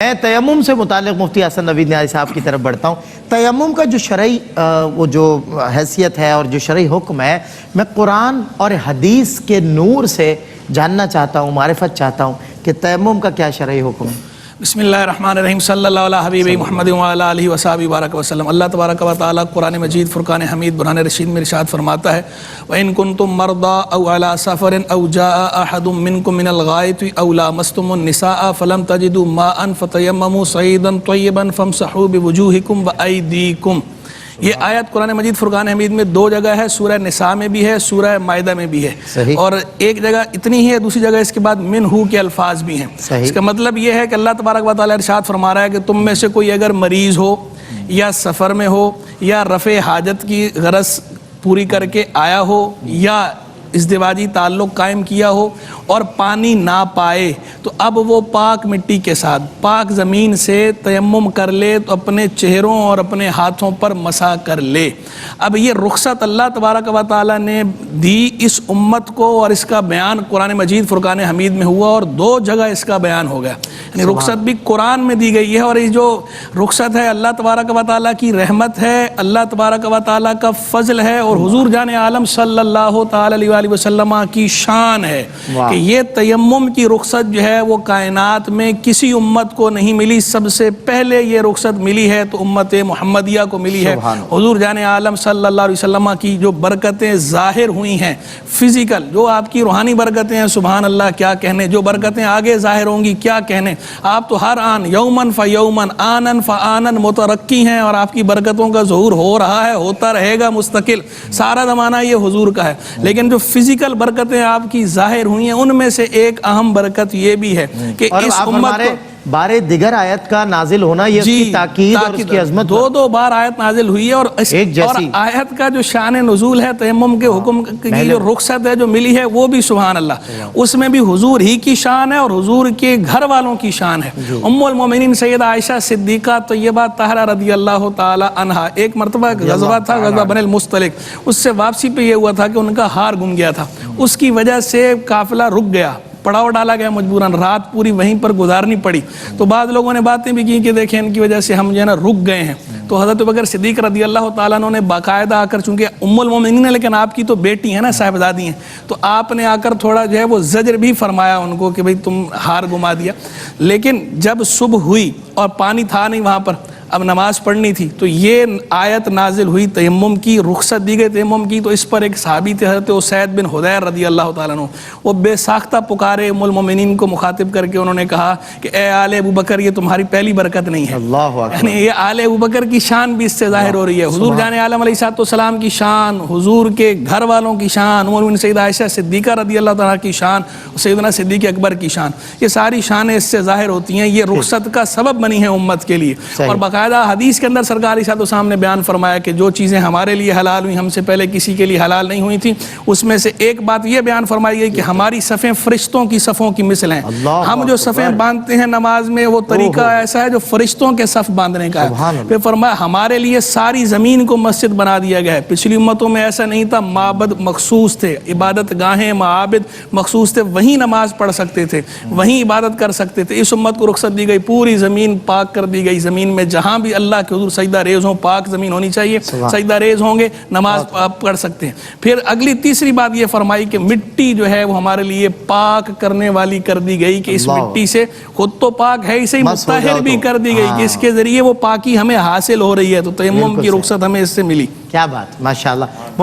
میں تیمم سے متعلق مفتی حسن نوید نیازی صاحب کی طرف بڑھتا ہوں۔ تیمم کا جو شرعی وہ جو حیثیت ہے اور جو شرعی حکم ہے، میں قرآن اور حدیث کے نور سے جاننا چاہتا ہوں، معرفت چاہتا ہوں کہ تیمم کا کیا شرعی حکم ہے۔ بسم اللہ الرحمن الرحیم، صلی اللہ علیہ حبیب محمد وعلی آلہ وصحبہ بارک وسلم۔ اللہ تبارک و تعالیٰ قرآن مجید فرقان حمید برہان رشید میں ارشاد فرماتا ہے وَإِن كُنتُم مَرْضَىٰ أَوْ عَلَىٰ سَفَرٍ أَوْ جَاءَ أَحَدٌ مِّنكُم مِّنَ الْغَائِطِ أَوْ لَامَسْتُمُ النِّسَاءَ فَلَمْ تَجِدُوا مَاءً فَتَيَمَّمُوا صَعِيدًا طَيِّبًا فَامْسَحُوا بِوُجُوهِكُمْ وَأَيْدِيكُمْ۔ یہ آیت قرآن مجید فرقان حمید میں دو جگہ ہے، سورہ نساء میں بھی ہے، سورہ مائدہ میں بھی ہے، اور ایک جگہ اتنی ہی ہے، دوسری جگہ اس کے بعد منہو کے الفاظ بھی ہیں۔ اس کا مطلب یہ ہے کہ اللہ تبارک و تعالیٰ ارشاد فرما رہا ہے کہ تم میں سے کوئی اگر مریض ہو یا سفر میں ہو یا رفع حاجت کی غرض پوری کر کے آیا ہو یا ازدواجی تعلق قائم کیا ہو اور پانی نہ پائے تو اب وہ پاک مٹی کے ساتھ پاک زمین سے تیمم کر لے، تو اپنے چہروں اور اپنے ہاتھوں پر مسح کر لے۔ اب یہ رخصت اللہ تبارک و تعالیٰ نے دی اس امت کو، اور اس کا بیان قرآن مجید فرقان حمید میں ہوا، اور دو جگہ اس کا بیان ہو گیا، یعنی رخصت بھی قرآن میں دی گئی ہے، اور یہ جو رخصت ہے اللہ تبارک و تعالیٰ کی رحمت ہے، اللہ تبارک و تعالیٰ کا فضل ہے، اور حضور جان عالم صلی اللہ تعالیٰ علیہ وسلم کی شان ہے کہ یہ تیمم کی رخصت جو ہے وہ کائنات میں کسی امت کو نہیں ملی۔ سب سے پہلے یہ رخصت ملی ہے تو امت محمدیہ کو ملی ہے۔ حضور جان عالم صلی اللہ علیہ وسلم کی جو برکتیں ظاہر ہوئی ہیں فزیکل، جو آپ کی روحانی برکتیں ہیں، سبحان اللہ کیا کہنے، جو برکتیں آگے ظاہر ہوں گی کیا کہنے، آپ تو ہر آن یومن فیومن آنن فآنن مترقی ہیں، اور آپ کی برکتوں کا ظہور ہو رہا ہے، ہوتا رہے گا مستقل، سارا زمانہ یہ حضور کا ہے۔ لیکن جو فزیکل برکتیں آپ کی ظاہر ہوئی ہیں ان میں سے ایک اہم برکت یہ بھی ہے کہ اس امت کو بارے دیگر آیت کا نازل ہونا، یہ اس کی تاکید اور اس کی عظمت، دو بار آیت نازل ہوئی ہے، اور آیت کا جو شان نزول ہے تیمم کے حکم کی جو رخصت ہے جو ملی ہے وہ بھی سبحان اللہ، اس میں بھی حضور ہی کی شان ہے اور حضور کے گھر والوں کی شان ہے۔ ام المومنین سیدہ عائشہ صدیقہ طیبہ طاہرہ رضی اللہ تعالی عنہا، ایک مرتبہ غزوہ تھا، غزوہ بنی المصطلق، اس سے واپسی پہ یہ ہوا تھا کہ ان کا ہار گم گیا تھا، اس کی وجہ سے قافلہ رک گیا، پڑاؤ ڈالا گیا مجبوراً، رات پوری وہیں پر گزارنی پڑی۔ تو بعض لوگوں نے باتیں بھی کی کہ دیکھیں ان کی وجہ سے ہم جو ہے نا رک گئے ہیں، تو حضرت ابوبکر صدیق رضی اللہ تعالیٰ عنہ نے باقاعدہ آ کر، چونکہ ام المومنین ہے لیکن آپ کی تو بیٹی ہیں نا، صاحبزادی ہیں، تو آپ نے آ کر تھوڑا جو ہے وہ زجر بھی فرمایا ان کو کہ بھئی تم ہار گما دیا۔ لیکن جب صبح ہوئی اور پانی تھا نہیں وہاں پر، اب نماز پڑھنی تھی، تو یہ آیت نازل ہوئی تیمم کی، رخصت دی گئی تیمم کی۔ تو اس پر ایک صحابی تھے حضرت اسید بن حضیر رضی اللہ تعالیٰ عنہ، وہ بے ساختہ پکارے ام المومنین کو مخاطب کر کے، انہوں نے کہا کہ اے آل ابوبکر، یہ تمہاری پہلی برکت نہیں ہے، یعنی یہ آل ابوبکر کی شان بھی اس سے ظاہر ہو رہی ہے، حضور جان عالم علیہ السلام کی شان، حضور کے گھر والوں کی شان، ام المومنین سیدہ عائشہ صدیقہ رضی اللہ تعالیٰ کی شان، سیدنا صدیق اکبر کی شان، یہ ساری شانیں اس سے ظاہر ہوتی ہیں، یہ رخصت کا سبب بنی ہیں امت کے لیے۔ اور باقاعدہ حدیث کے اندر سرکار علیہ السلام نے بیان فرمایا کہ جو چیزیں ہمارے لیے حلال ہوئی ہم سے پہلے کسی کے لیے حلال نہیں ہوئی تھیں، اس میں سے ایک بات یہ بیان فرمائی گئی کہ ہماری صفیں فرشتوں کی صفوں کی مثل ہیں، ہم جو صفیں باندھتے ہیں نماز میں وہ طریقہ ایسا ہے جو فرشتوں کے صف باندھنے کا ہے۔ پھر فرمایا ہمارے لیے ساری زمین کو مسجد بنا دیا گیا ہے، پچھلی امتوں میں ایسا نہیں تھا، معبد مخصوص تھے، عبادت گاہیں معابد مخصوص تھے، وہیں نماز پڑھ سکتے تھے، وہیں عبادت کر سکتے تھے۔ اس امت کو رخصت دی گئی، پوری زمین پاک کر دی گئی، زمین میں جہاں بھی اللہ کے حضور سجدہ ریز ہوں، پاک زمین ہونی چاہیے، سجدہ ریز ہوں گے نماز آپ پڑھ سکتے ہیں۔ پھر اگلی تیسری بات یہ فرمائی کہ مٹی جو ہے وہ ہمارے لیے پاک کرنے والی کر دی گئی، کہ اس مٹی سے خود تو پاک ہے، اسے مطہر بھی کر دی گئی کہ اس کے ذریعے وہ پاکی ہمیں حاصل ہو رہی ہے، تو تیمم کی رخصت ہمیں اس سے ملی۔ کیا بات، ماشاءاللہ۔